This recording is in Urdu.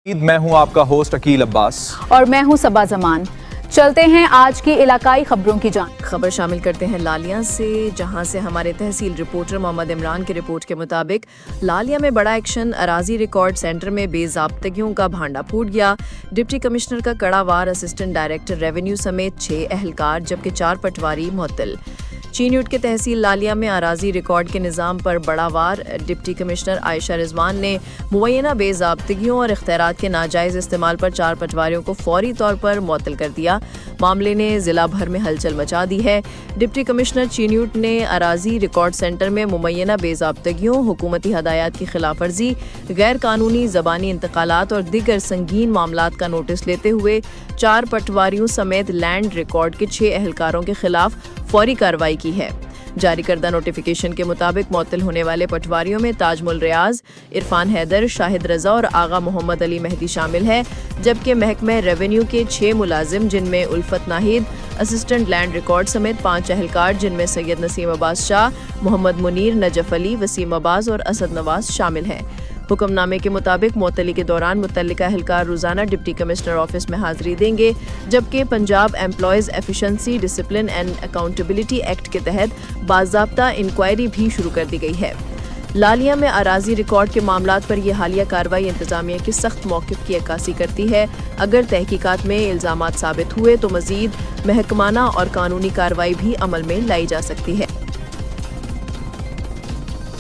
میں ہوں آپ کا ہوسٹ عقیل عباس اور میں ہوں صبا زمان۔ چلتے ہیں آج کی علاقائی خبروں کی جانب۔ خبر شامل کرتے ہیں لالیاں سے، جہاں سے ہمارے تحصیل رپورٹر محمد عمران کی رپورٹ کے مطابق لالیاں میں بڑا ایکشن، اراضی ریکارڈ سینٹر میں بے ضابطگیوں کا بھانڈا پھوٹ گیا۔ ڈپٹی کمشنر کا کڑا وار، اسسٹنٹ ڈائریکٹر ریونیو سمیت 6 اہلکار جبکہ 4 پٹواری معطل۔ چینیوٹ کے تحصیل لالیاں میں اراضی ریکارڈ کے نظام پر بڑا وار، ڈپٹی کمشنر عائشہ رضوان نے مبینہ بے ضابطگیوں اور اختیارات کے ناجائز استعمال پر 4 پٹواریوں کو فوری طور پر معطل کر دیا۔ معاملے نے ضلع بھر میں ہلچل مچا دی ہے۔ ڈپٹی کمشنر چینیوٹ نے اراضی ریکارڈ سینٹر میں مبینہ بے ضابطگیوں، حکومتی ہدایات کی خلاف ورزی، غیر قانونی زبانی انتقالات اور دیگر سنگین معاملات کا نوٹس لیتے ہوئے 4 پٹواریوں سمیت لینڈ ریکارڈ کے 6 اہلکاروں کے خلاف فوری کارروائی کی ہے۔ جاری کردہ نوٹیفیکیشن کے مطابق معطل ہونے والے پٹواریوں میں تاج الریاض، عرفان حیدر، شاہد رضا اور آغا محمد علی مہدی شامل ہیں، جبکہ محکمہ ریونیو کے 6 ملازم جن میں الفت ناہید، اسسٹنٹ لینڈ ریکارڈ سمیت 5 اہلکار جن میں سید نسیم عباس شاہ، محمد منیر، نجف علی، وسیم عباس اور اسد نواز شامل ہیں۔ حکم نامے کے مطابق معطلی کے دوران متعلقہ اہلکار روزانہ ڈپٹی کمشنر آفس میں حاضری دیں گے، جبکہ Punjab employees efficiency, discipline and accountability act کے تحت باضابطہ انکوائری بھی شروع کر دی گئی ہے۔ لالیاں میں اراضی ریکارڈ کے معاملات پر یہ حالیہ کارروائی انتظامیہ کے سخت موقف کی عکاسی کرتی ہے۔ اگر تحقیقات میں الزامات ثابت ہوئے تو مزید محکمانہ اور قانونی کارروائی بھی عمل میں لائی جا سکتی ہے۔